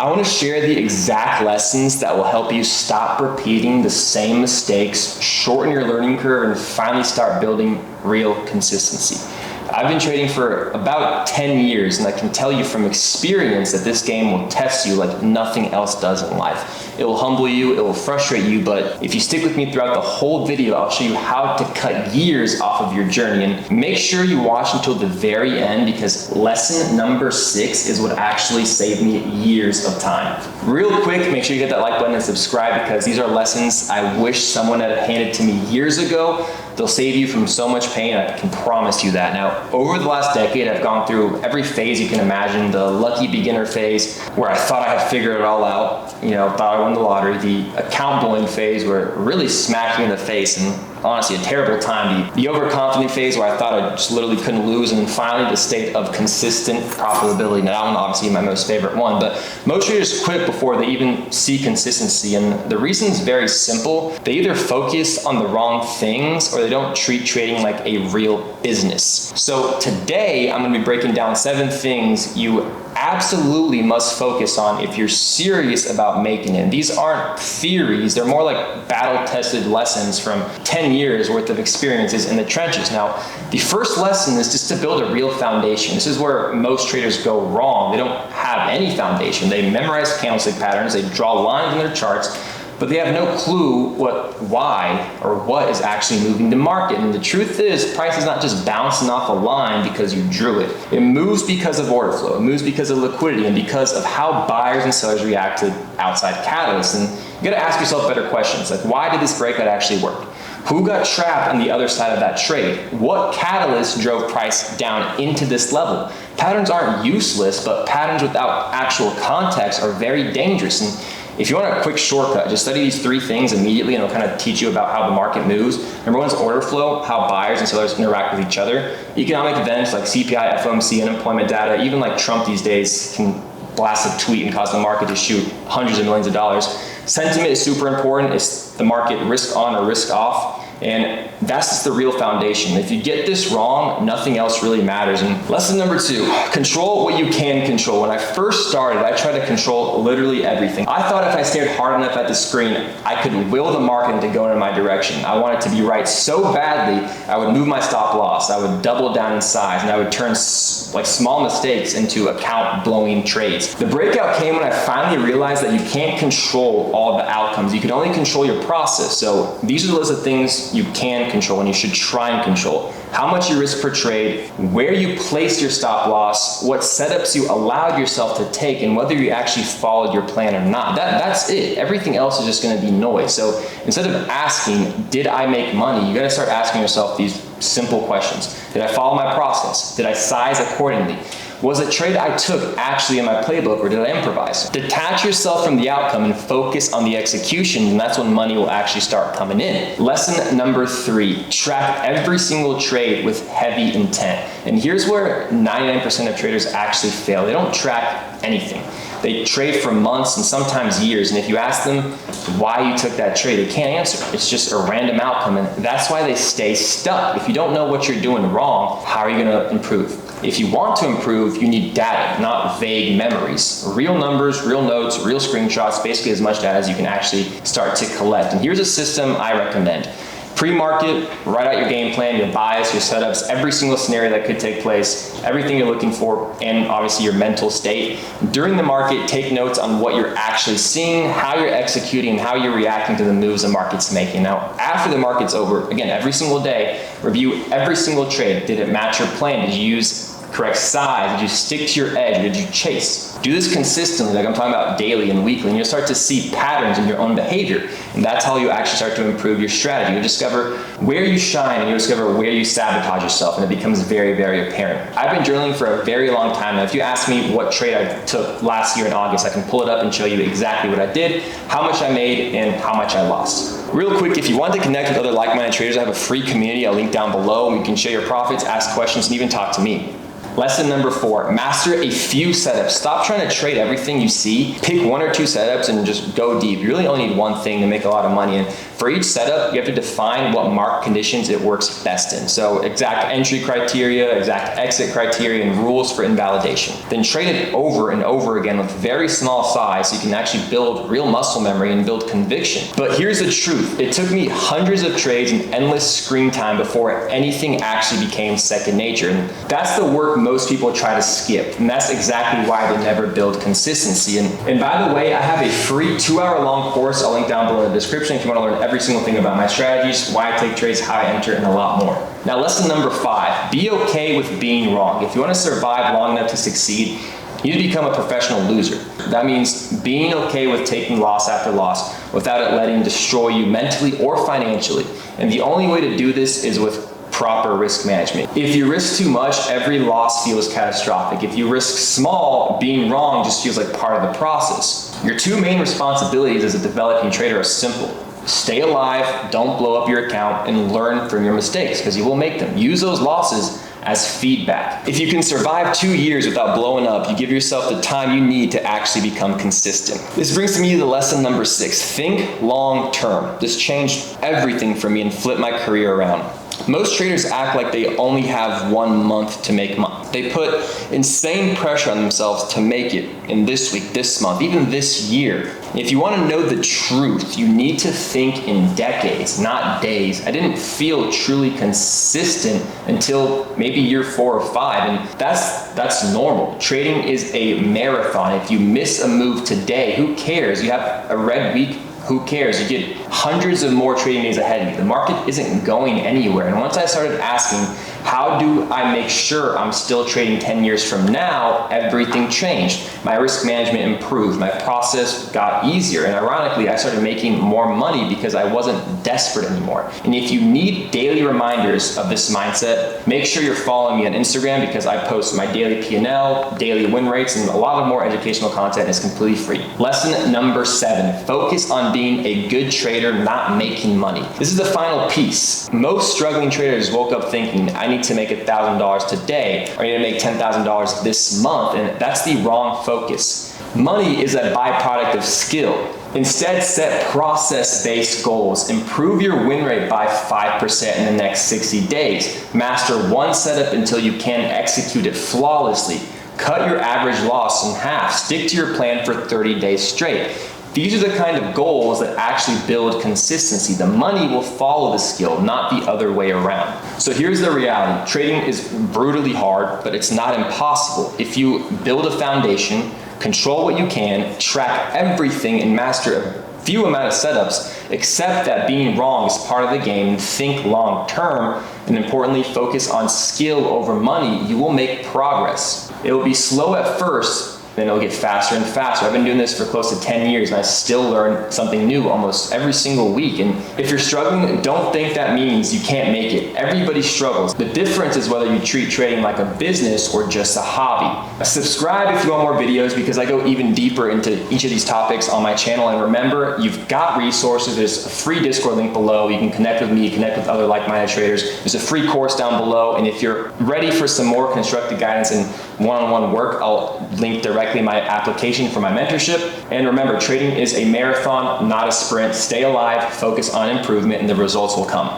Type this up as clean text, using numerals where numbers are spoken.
I want to share the exact lessons that will help you stop repeating the same mistakes, shorten your learning curve, and finally start building real consistency. I've been trading for about 10 years, and I can tell you from experience that this game will test you like nothing else does in life. It will humble you, it will frustrate you, but if you stick with me throughout the whole video, I'll show you how to cut years off of your journey. And make sure you watch until the very end, because lesson number 6 is what actually saved me years of time. Real quick, make sure you hit that like button and subscribe, because these are lessons I wish someone had handed to me years ago. They'll save you from so much pain, I can promise you that. Now, over the last decade, I've gone through every phase you can imagine. The lucky beginner phase, where I thought I had figured it all out, thought I won the lottery. The account blowing phase, where it really smacked me in the face, and honestly, a terrible time. The overconfident phase, where I thought I just literally couldn't lose. And then finally, the state of consistent profitability. Now, that one obviously my most favorite one, but most traders quit before they even see consistency. And the reason is very simple. They either focus on the wrong things, or they don't treat trading like a real business. So today, I'm gonna be breaking down 7 things you absolutely must focus on if you're serious about making it. These aren't theories, they're more like battle-tested lessons from 10 years worth of experiences in the trenches. Now, the first lesson is just to build a real foundation. This is where most traders go wrong. They don't have any foundation. They memorize candlestick patterns, they draw lines in their charts, but they have no clue why what is actually moving the market. And the truth is, price is not just bouncing off a line because you drew it. It moves because of order flow. It moves because of liquidity and because of how buyers and sellers react to outside catalysts. And you gotta ask yourself better questions, like, why did this breakout actually work? Who got trapped on the other side of that trade? What catalyst drove price down into this level? Patterns aren't useless, but patterns without actual context are very dangerous. And if you want a quick shortcut, just study these 3 things immediately, and it'll kind of teach you about how the market moves. Number 1 is order flow, how buyers and sellers interact with each other. Economic events like CPI, FOMC, unemployment data, even like Trump these days can blast a tweet and cause the market to shoot hundreds of millions of dollars. Sentiment is super important. It's the market risk on or risk off. And that's just the real foundation. If you get this wrong, nothing else really matters. And lesson number 2, control what you can control. When I first started, I tried to control literally everything. I thought if I stared hard enough at the screen, I could will the market into going in my direction. I wanted to be right so badly, I would move my stop loss, I would double down in size, and I would turn like small mistakes into account blowing trades. The breakout came when I finally realized that you can't control all the outcomes. You can only control your process. So these are the list of things you can control and you should try and control. How much you risk per trade, where you place your stop loss, what setups you allowed yourself to take, and whether you actually followed your plan or not. That's it. Everything else is just going to be noise. So instead of asking, did I make money? You got to start asking yourself these simple questions. Did I follow my process? Did I size accordingly? Was a trade I took actually in my playbook, or did I improvise? Detach yourself from the outcome and focus on the execution, and that's when money will actually start coming in. Lesson number 3, track every single trade with heavy intent. And here's where 99% of traders actually fail. They don't track anything. They trade for months and sometimes years, and if you ask them why you took that trade, they can't answer. It's just a random outcome, and that's why they stay stuck. If you don't know what you're doing wrong, how are you gonna improve? If you want to improve, you need data, not vague memories. Real numbers, real notes, real screenshots, basically as much data as you can actually start to collect. And here's a system I recommend. Pre-market, write out your game plan, your bias, your setups, every single scenario that could take place, everything you're looking for, and obviously your mental state. During the market, take notes on what you're actually seeing, how you're executing, and how you're reacting to the moves the market's making. Now, after the market's over, again, every single day, review every single trade. Did it match your plan? Did you use correct size? Did you stick to your edge? Or did you chase? Do this consistently, like I'm talking about daily and weekly, and you'll start to see patterns in your own behavior. And that's how you actually start to improve your strategy. You'll discover where you shine, and you'll discover where you sabotage yourself, and it becomes very, very apparent. I've been journaling for a very long time now. If you ask me what trade I took last year in August, I can pull it up and show you exactly what I did, how much I made, and how much I lost. Real quick, if you want to connect with other like-minded traders, I have a free community I'll link down below. You can share your profits, ask questions, and even talk to me. Lesson number 4, master a few setups. Stop trying to trade everything you see. Pick 1 or 2 setups and just go deep. You really only need one thing to make a lot of money. And for each setup, you have to define what market conditions it works best in. So exact entry criteria, exact exit criteria, and rules for invalidation. Then trade it over and over again with very small size so you can actually build real muscle memory and build conviction. But here's the truth. It took me hundreds of trades and endless screen time before anything actually became second nature. And that's the work most people try to skip. And that's exactly why they never build consistency. And by the way, I have a free 2-hour-long course I'll link down below in the description if you want to learn every single thing about my strategies, why I take trades, how I enter, and a lot more. Now, lesson number 5, be okay with being wrong. If you want to survive long enough to succeed, you need to become a professional loser. That means being okay with taking loss after loss without it letting it destroy you mentally or financially. And the only way to do this is with proper risk management. If you risk too much, every loss feels catastrophic. If you risk small, being wrong just feels like part of the process. Your 2 main responsibilities as a developing trader are simple. Stay alive, don't blow up your account, and learn from your mistakes, because you will make them. Use those losses as feedback. If you can survive 2 years without blowing up, you give yourself the time you need to actually become consistent. This brings me to the lesson number 6, think long term. This changed everything for me and flipped my career around. Most traders act like they only have 1 month to make money. They put insane pressure on themselves to make it in this week, this month, even this year. If you want to know the truth, you need to think in decades, not days. I didn't feel truly consistent until maybe year 4 or 5, and that's normal. Trading is a marathon. If you miss a move today, who cares? You have a red week, who cares? You get hundreds of more trading days ahead of you. The market isn't going anywhere. And once I started asking, how do I make sure I'm still trading 10 years from now, everything changed. My risk management improved. My process got easier. And ironically, I started making more money because I wasn't desperate anymore. And if you need daily reminders of this mindset, make sure you're following me on Instagram, because I post my daily P&L, daily win rates, and a lot of more educational content is completely free. Lesson number 7, focus on being a good trader, not making money. This is the final piece. Most struggling traders woke up thinking, I need to make $1,000 today, or I need to make $10,000 this month, and that's the wrong focus. Money is a byproduct of skill. Instead, set process-based goals. Improve your win rate by 5% in the next 60 days. Master one setup until you can execute it flawlessly. Cut your average loss in half. Stick to your plan for 30 days straight. These are the kind of goals that actually build consistency. The money will follow the skill, not the other way around. So here's the reality. Trading is brutally hard, but it's not impossible. If you build a foundation, control what you can, track everything, and master a few amount of setups, accept that being wrong is part of the game, think long term, and importantly, focus on skill over money, you will make progress. It will be slow at first, then it'll get faster and faster. I've been doing this for close to 10 years and I still learn something new almost every single week. And if you're struggling, don't think that means you can't make it. Everybody struggles. The difference is whether you treat trading like a business or just a hobby. Subscribe if you want more videos, because I go even deeper into each of these topics on my channel. And remember, you've got resources. There's a free Discord link below. You can connect with me, connect with other like-minded traders. There's a free course down below. And if you're ready for some more constructive guidance and one-on-one work, I'll link directly my application for my mentorship. And remember, trading is a marathon, not a sprint. Stay alive, focus on improvement, and the results will come.